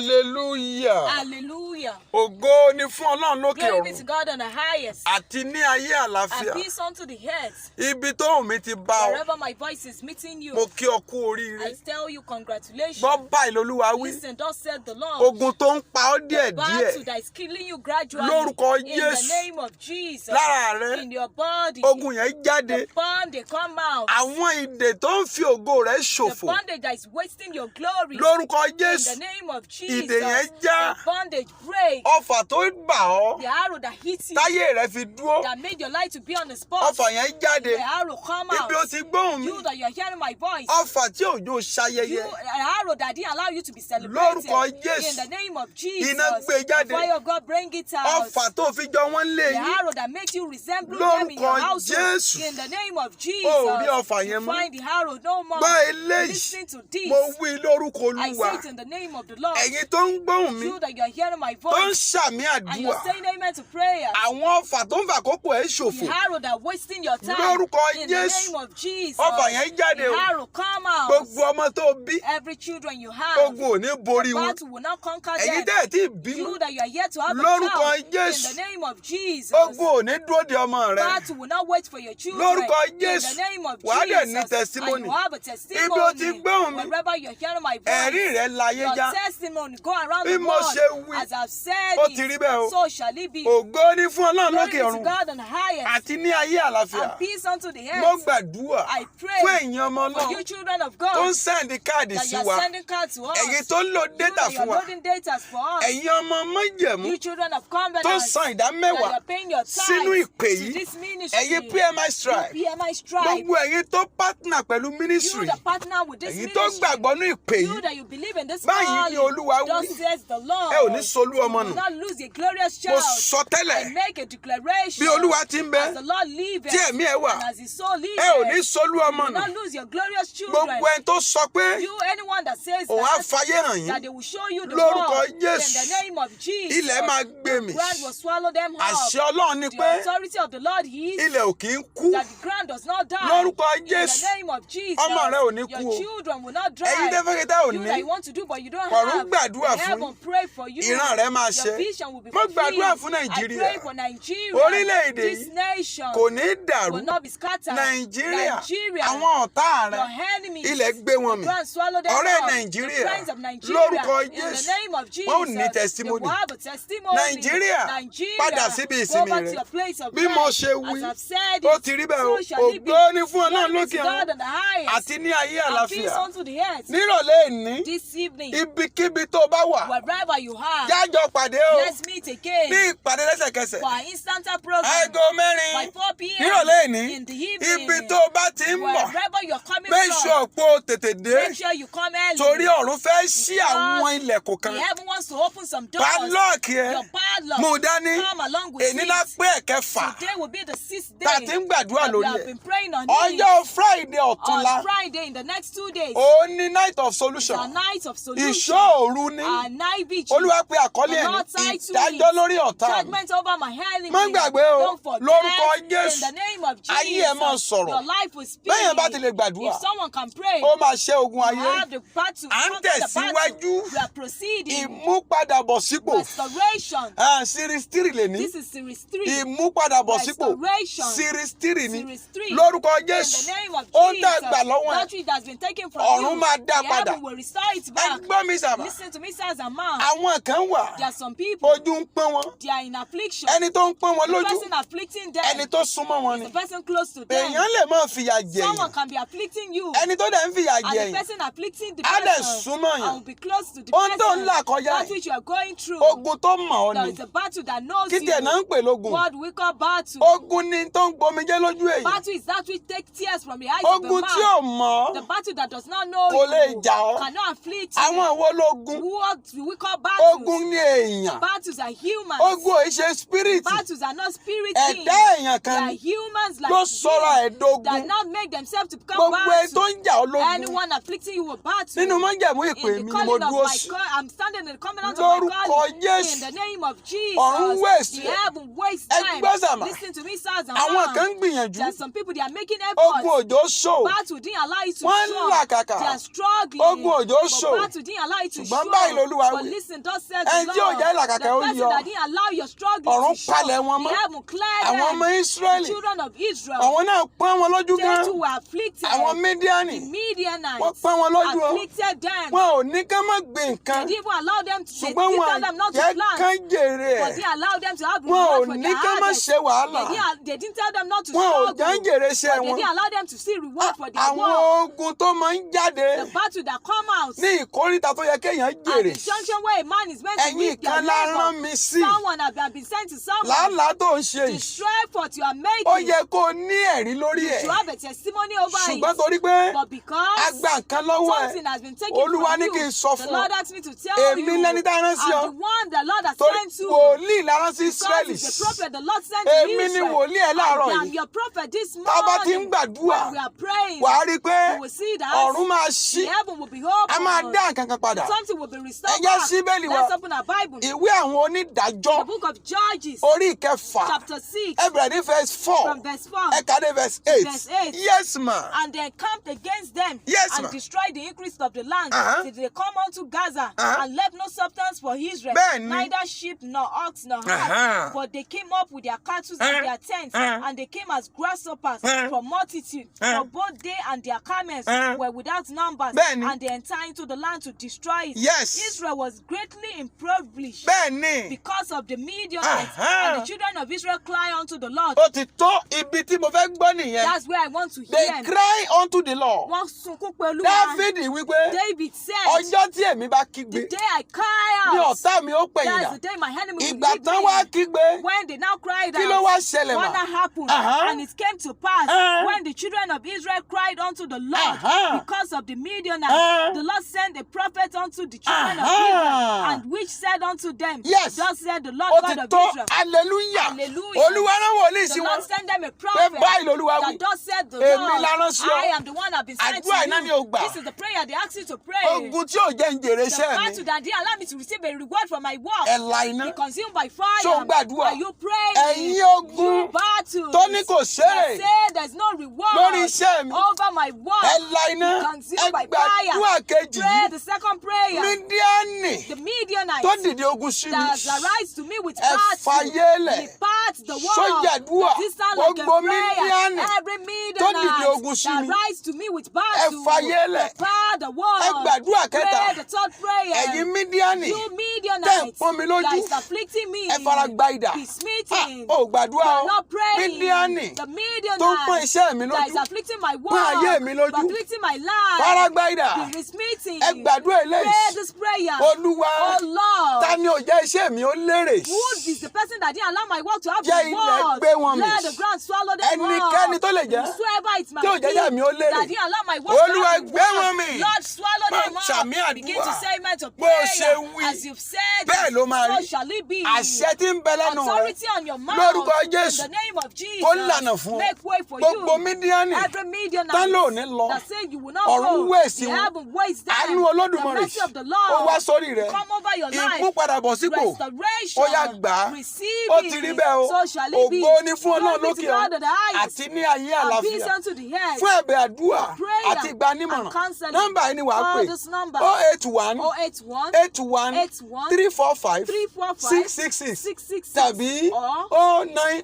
Hallelujah. Hallelujah. Ògo ni fún Ọlọ́run lókè Glory be ọ̀run. to God on the highest. Àti ní ayé And àlàáfíà. peace unto the earth. Ibi tó hùn mi ti bá ọ. Wherever my voice is meeting you, Mo kí ọ kú I oríire. tell you congratulations. Gbọ́ báyìí lolúwa wí. Listen, thus said the Lord. Ogun tó ń pa ọ́ Battle díẹ̀díẹ̀. that is killing you gradually. Lórúkọ In the Jésù. name of Jesus. Lára rẹ. In your body. Ogun yẹn jáde. The bond they come out. Àwọn ìdè tó ń fi ògo rẹ̀ The ṣòfò. bondage that is wasting your glory. Lórúkọ In Jésù. the name of Jesus. Ìdè yẹn já. The bondage break. Ọfà tó bà ọ́. The arrow that hits you. Táyé rẹ̀ fi dúró. That made your life to be on the spot. Ọfà yẹn jáde. The arrow come out. Ibi ó ti gbóhùn mi. You that you are hearing my voice. Ọfà tí òjò You, ṣayẹyẹ. an arrow that didn't allow you to be celebrated. Lórúkọ Jésù. In the name of Jesus. Iná gbé jáde. The fire of God bring it out. Ọfà tó fi jọ wọ́n lé The yín. arrow that makes you resemble them in your Lórúkọ household. Jésù. In the name of Jesus. Ó rí ọfà yẹn You mọ́. find the arrow no more. Gbọ́ eléyìí. Listen to this. Mo wí lórúkọ I say Olúwa. it in the name of the Lord. Ẹ̀yin tó ń gbóhùn mi. You that you are hearing my Tó ń voice. ṣàmì And you're àdúrà. saying amen to prayer. Àwọn ọfà tó ń fàkókò ẹ̀ ṣòfò. The arrow that wasting your time. Lórúkọ In the Jésù. name of Jesus. Ọfà yẹn jáde o. The arrow come out. Gbogbo ọmọ tó bí. Every children you have. Ogun ò ní borí wọn. Battle will not conquer Ẹ̀yin them. tẹ́ ẹ̀ tí ì bímọ. You that you are yet to have a Lórúkọ child. Jésù. In the name of Jesus. Ogun ò ní dúró de ọmọ rẹ. Battle will not wait for your children. Lórúkọ In Jésù. the name of Wàá dẹ̀ ní Jesus. testimony. And you have a testimony. Ibi ó ti gbóhùn mi. Wherever you're hearing my voice. Ẹ̀rí rẹ̀ láyé Your já. testimony go around Bí the mo ṣe world. wí, As I've said ó it, ti rí bẹ́ẹ̀ o. so shall it be. Ògo ni fún Ọlọ́run Glory lókè be to ọ̀run. God on the highest. Àti ní ayé àlàáfíà. And peace unto the Mo earth. gbàdúrà I pray fún ẹ̀yin ọmọ for you Ọlọ́run children of tó ń God sẹ́ndì káàdì that sí you are wa. sending cards to us. Ẹ̀yin tó ń lo You data that you fún are wa. loading data for us. Ẹ̀yin ọmọ májẹ̀mú You children of covenant tó san ìdá that mẹ́wàá you are paying your sínú tithes ìpè to yìí. this ministry. Ẹ̀yin PMI Strive. You PMI Strive. Gbogbo ẹ̀yin tó partner pẹ̀lú You ministry. that partner with this Ẹ̀yin tó ministry. gbàgbọ́ ní ìpè You yìí. that you believe in this Báyìí ni Olúwa calling. wí. Thus says the Lord. Ẹ ò ní solú ọmọ You will nù. not lose a glorious Mo child. sọ tẹ́lẹ̀. I make a declaration. Bí Olúwa ti ń bẹ. As the Lord liveth. Tí ẹ̀mí ẹ̀ wà. And as his soul liveth. Ẹ ò ní solú ọmọ You will nù. not lose your glorious children. Gbogbo ẹni tó sọ pé You, anyone that says òun á that, fayé hàn that yín. they will show you the Lórúkọ world. In Jésù. the name of Jesus. Ilẹ̀ máa gbé mi. Ground will swallow them up. Àṣẹ Ọlọ́run ni The pé authority of the Lord is ilẹ̀ ò kì í kú. that the ground does not die. Lórúkọ In Jésù. the name of Jesus. Ọmọ rẹ ò ní kú Your o. children will not die. Ẹ̀yin tẹ́fẹ́kẹ́tẹ́ ò You that ní. you want to do but you don't Ọ̀run have. gbàdúrà The fún heaven pray for you. Ìran rẹ máa Your ṣe. vision will be Mo gbàdúrà fulfilled. fún Nàìjíríà. I pray for Nigeria. Orílẹ̀-èdè This yìí nation kò ní dàrú. will not be scattered. Nàìjíríà. Nigeria. Àwọn ọ̀tá rẹ. Your enemies. Ilẹ̀ gbé wọn mì. Go and swallow them Ọ̀rẹ́ up. Nàìjíríà. The friends of Nigeria. Lórúkọ In the Jésù. name of Jesus. Wọ́n ò ní testimony. They will have a testimony. Nàìjíríà. Nigeria. Padà síbi Go ìsinmi back rẹ. to your place of Bí mo rest. ṣe wí, As I've said ó it, ti rí bẹ́ẹ̀ o. so shall it be. Ògo ni fún Ọlọ́run Glory lókè to ọ̀run. God on the highest. Àti ní ayé And peace àlàáfíà. unto the earth. Nírọ̀lẹ́ ìní. This evening, Ibikíbi tó bá wà. wherever you are, Jájọ pàdé o. let's meet again Ní ìpàdé lẹ́sẹ̀kẹsẹ̀. for our instant program Aago by mẹ́rin. 4 p.m. Nírọ̀lẹ́ ìní. in the evening. Ibi tó bá ti ń bọ̀. Wherever you're coming Make from, sure pé o tètè dé. make sure you come early. Torí ọ̀run fẹ́ ṣí àwọn ilẹ̀kùn The kan. heaven wants to open some doors. Padlock yẹn. Your padlock. Mú dání. Come along with Èní lá it. pé ẹ̀kẹfà. Today will be the 6th day Tá a ti ń gbàdúrà that we lórí have ẹ̀. been praying on it. Ọjọ́ Friday ọ̀túnla. On Friday, in the next 2 days, Ó ní night of it's solution. our night of solution. Ìṣọ́ òru ní. Our night vigil. Olúwa pe àkọlé The ẹ̀ ní Lord title ìdájọ́ is lórí ọ̀tá mi. Judgment over my enemy. Má gbàgbé o, Don't forget. lórúkọ Jésù. In the name of Jesus. Ayé ẹ̀ máa sọ̀rọ̀. Your life will speak. Bẹ́yẹn bá ti lè gbàdúrà. If someone can pray, Ó máa ṣẹ́ ogun you ayé. have the battle. À ń conquer the tẹ̀síwájú. battle. We are proceeding. Ìmúpadàbọ̀sípò. Restoration. Series 3 lè ní. This is series 3. Ìmúpadàbọ̀sípò. Restoration. Series 3 ní. Series 3. Lórúkọ In Jésù. the name of Ó Jesus. dá gbà lọ́wọ́ ẹ̀. That which has been taken from Ọ̀run you, máa dá the padà. heaven will restore it back. Ẹ gbọ́ mi sàmà. Listen to me, sirs and man. Àwọn kan wà. There are some people, Ojú ń pọ́n wọn. they are in affliction. Ẹni tó ń pọ́n wọn The lójú. person afflicting them Ẹni tó súnmọ́ wọn is ni. the person close to them. Èèyàn lè máa fìyà jẹ Someone èèyàn. can be afflicting you, Ẹni tó dẹ̀ ń fìyà and jẹ the èèyàn. person afflicting the Á dẹ̀ person súnmọ́ yàn. and will be close to the Ohun tó ń person. là kọjá That yìí. which you are going through. Ogun tó mọ̀ ọ́ There ni. is a battle that knows Kí tiẹ̀ náà ń you. pè lógun. What we call battle. Ogun ni tó ń gbomijé lójú èèyàn. Battle is that which takes tears from the eyes of the Ogun tí ò man. mọ̀ The ọ́ battle that does not know kò lè you jà ọ́. cannot afflict you. Àwọn ìwo lógun. What we call battle. Ogun ni èèyàn. Battles are humans. Ogun ò ṣe spirit. Battles are not spirit things. Ẹ̀dá èèyàn They kan are ni humans like ló you sọ̀rọ̀ that ẹ̀dógún. now make themselves to become Gbogbo ẹ tó battles. ń jà ọ́ lógun. Anyone afflicting you with battle. Nínú májẹ̀mú ìpè In mi the ni mo calling of dúró my sí. call, I'm standing in the covenant of my Lórúkọ calling. Jésù. In the name of Jesus. Ọ̀run waste The ẹ̀. heaven waste Ẹ time. gbọ́ sàmà. Listen to me, sirs and Àwọn moms. kan ń gbìyànjú. There are some people, they are making Ogun efforts. òjò ṣò. Battle didn't allow you to Wọ́n ń show. làkàkà. They are struggling. Ogun òjò But ṣò. battle didn't allow you to show. Ṣùgbọ́n báyìí l'Olúwa But wí. listen, thus says Ẹni the tí ò Lord. jẹ́ làkàkà The ó person yọ. that didn't allow your struggling Ọ̀run to show. palẹ̀ wọn mọ́. The heaven cleared Àwọn them. ọmọ Ísírẹ́lì. The children of Israel. Àwọn náà pọ́n wọn lójú They gan. too were afflicted. Àwọn Mídíánì. The Midianites Wọ́n pọ́n wọn lójú o. afflicted them. Wọn ò ní ká má gbìn They nǹkan. didn't even allow them to. They Ṣùgbọ́n didn't wọn tell them not to jẹ́ plant. kán jèrè But ẹ̀. they allowed them to have Wọn ò reward for ní their ká má harvest. ṣe wàhálà. They didn't tell them not to Wọn ò struggle. jẹ́ ń jèrè iṣẹ́ But they wọn. didn't allow them to see reward for their Àwọn work. ogun tó máa ń jáde The battle that come out ní ìkórìtà tó yẹ kéèyàn at jèrè. the junction where a man is meant to Ẹ̀yin meet their kan la neighbor. rán mi sí. Someone has been sent to someone Làálàá tó ń ṣe to yìí. strive for what you are making. Ó yẹ kó o ní ẹ̀rí lórí ẹ̀. To have a testimony over Ṣùgbọ́n it. torí pé But because a gba nǹkan lọ́wọ́ something ẹ̀. has been taken Olúwa from ní you, kí n sọ the fún ọ. Lord asked me to tell Èmi you, lẹni tá a rán sí ọ. I'm the one the Lord has Torí sent to. wòlíì la rán sí Because Ísírẹ́lì. it's the prophet the Lord sent to Èmi ni Israel. wòlíì ẹ̀ láàárọ̀ I am yìí. your prophet this Tá a bá ti ń morning. gbàdúrà, When we are praying, wàá rí i pé you will see that ọ̀run máa ṣí. the heaven will be A máa open. dá nǹkan kan padà. Something will be restored Ẹ jẹ́ back. ṣí Bíbélì wa. Let's open our Bible. Ìwé àwọn onídàájọ́ The book of Judges, orí ìkẹfà. chapter 6, Ẹ bẹ̀rẹ̀ ní verse 4. from verse 4. Ẹ kà dé verse 8. Verse 8. Yes ma. And they camped against them Yes, and ma'am. destroyed the increase of the land Uh-huh. till they come unto Gaza Uh-huh. and left no substance for Israel, Bẹ́ẹ̀ni. neither sheep nor ox nor Uh-huh. hart. But they came up with their cattle and their tents, and they came as grasshoppers from multitude. For both they and their camels were without numbers, Bẹ́ẹ̀ni. and they entered into the land to destroy it. Yes. Israel was greatly impoverished Bẹ́ẹ̀ni. because of the Midianites, Uh-huh. and the children of Israel cried unto the Lord. Ó ti tó ibi tí mo fẹ́ gbọ́ nìyẹn. That's where I want to They hear. cry unto the Lord. Wọ́n sunkún pẹ̀lú wa. Dáfídì wípé David said, ọjọ́ tí èmi bá the kígbe day I cry ní out, ọ̀tá mi ó pẹ̀yìn that's dà. the day my enemy will Ìgbà leave tán wá me. kígbe When they now cried kí ló wá out, ṣẹlẹ̀ what mà? happened? Uh-huh. And it came to pass when the children of Israel cried unto the Lord Uh-huh. because of the Midianites. Uh-huh. The Lord sent a prophet unto the children of Uh-huh. Israel, and which said unto them, Yes. thus said the Lord Ó God ti of tó Israel. hallelujah. Hallelujah. Olúwa rán wòlíì sí The wọn. Lord sent them a Pé prophet báyìí l'Olúwa wí. that thus said the Èmi Lord, la rán sí ọ. I am the one that have been sent Àdúrà iná to ni o you. gbà. This is the prayer they asked you to pray. Ogun tí ò jẹ́ ń jèrè The iṣẹ́ battle mi. that didn't allow me to receive a reward for my work. Ẹ la iná. Be consumed by fire. Ṣó ń gbàdúrà? Are you praying? Ẹ̀yin ogun You battles tó ní kò ṣeré that say there's no reward lórí iṣẹ́ mi. over my work. Ẹ la iná. Be Ẹ consumed by gbàdúrà fire. kejì Pray yìí. the second prayer. Mídíánì The Midianites tó dìde ogun sí mi. that arise to me with Ẹ battle. fàyélẹ̀. Depart the Sójà world. dúà. This sound like a Gbogbo prayer. Mídíánì Every tó dìde ogun Midianite sí that mi. rise to me with battle. fàyélẹ̀. Depart the world. Ẹ gbàdúrà kẹta. Pray the third prayer. Ẹ̀yin Mídíánì You tẹ́ ń Midianites pọ́n mi lójú. that is afflicting me. Ẹ fara gba idà. Be smitten. Ó gbàdúrà You are o. not praying. Mídíánì The tó ń pọ́n Midianites iṣẹ́ mi that is lójú. afflicting my work. Pọ́n ayé mi lójú. Afflicting my life. Fara gba idà. Be smitten. Ẹ gbàdúrà Pray eléyìí. this prayer. Olúwa Oh Lord. ta ni ò jẹ́ iṣẹ́ mi ó lérè. Who is the person that didn't allow my work to have Jẹ́ reward? ilẹ̀ gbé wọn mì. Let the ground swallow them Ẹnikẹ́ni up. tó lè jẹ́ Whosoever it might tí ò jẹ́ iṣẹ́ mi ó be lérè. that didn't allow my work Olúwa to have gbé wọn reward. mì. Lord, swallow them Máa ṣàmì up. àdúrà. Begin to say amen to Bó o ṣe prayer. wí, As you've said, bẹ́ẹ̀ ló máa so rí. shall it be. Àṣẹ tí ń bẹ lẹ́nu rẹ̀ Authority on your mouth. lórúkọ In Jésù the name of Jesus. kó lànà fún ọ. Make way for Gbogbo you. Mídíánì Every Midianite tán lò ní lọ. that say you will not Ọ̀run go. wèsì The wọn. heaven waits them. Àánú Olódùmarè The mercy of the ó Lord wá sórí rẹ̀. come over your life. Ìmúpadàbọ̀sípò Restoration. ó yá gbà á. Receive Ó it. ti rí bẹ́ẹ̀ o. So shall it be. Ògo ni fún Ọlọ́run Glory to lókè God ọ̀run in the highest. àti ní ayé And peace àlàáfíà. unto the earth. Fún ẹ̀bẹ̀ àdúrà Prayer àti ìgbanímọ̀ràn. and counseling. Nọ́mbà yìí ni wàá Call pè. this number. 081 081 81 81 345 345 666 666 tàbí or 090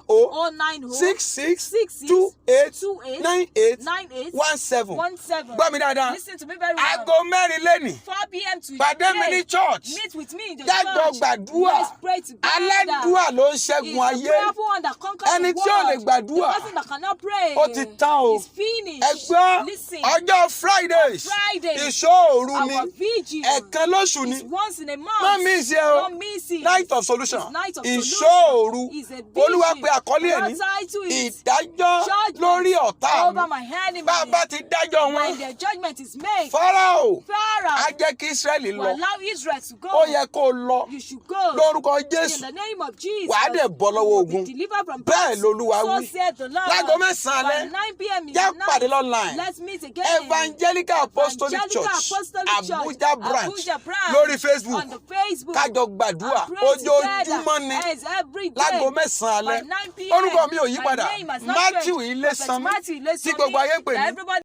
090 66 66 28 28 98 98 17. 17. Gbọ́ mi dáadáa. Listen to me very well. Aago mẹ́rin lẹ́nìí. 4 p.m. to Pàdé mi ní church. Meet with me in the Jájọ church. gbàdúrà. Let's pray together. Aládùúà ló ń He's ṣẹ́gun the ayé. prayerful one that conquers Ẹni the tí ò lè world. gbàdúrà, The person that cannot pray. ó ti tán o. is finished. Ẹ gbọ́ Listen. ọjọ́ Fridays Fridays. ìṣòro ni Our vigil ẹ̀ẹ̀kan lóṣù ni. is once in a month. Má miss ẹ o. Don't miss it. Night of Solution. It's Night of Ìṣòro. Solution. It's a vigil. Olúwa pe àkọlé ẹ̀ ní Our title is ìdájọ́ Judgment lórí ọ̀tá over mi. my enemy. Bá a bá ti dájọ́ When wọn, their judgment is made, Fáráò á Pharaoh jẹ́ kí Ísírẹ́lì will lọ. allow Israel to go. Ó yẹ kó o lọ You should go. lórúkọ In Jésù. the name of Jesus. Wàá dẹ̀ bọ́ lọ́wọ́ You will be ogun. delivered from Bẹ́ẹ̀ battle. lolúwa So wí. said the Lord. Láago mẹ́sàn-án By alẹ́, 9 p.m. in jẹ́ the pàdé night, online. let's meet again. Evangelical Apostolic Evangelical Church Apostolic Church, Abuja branch Abuja branch, lórí Facebook. on the Facebook. Kájọ gbàdúrà And pray ojoojúmọ́ ni together. Yes, every day. láago mẹ́sàn-án By alẹ́. 9 p.m. Orúkọ mi ò yí My padà. name has not Matthew changed. Ilésànmí Prophet Matthew tí Ilésànmí, gbogbo ayé ń pè that ní everybody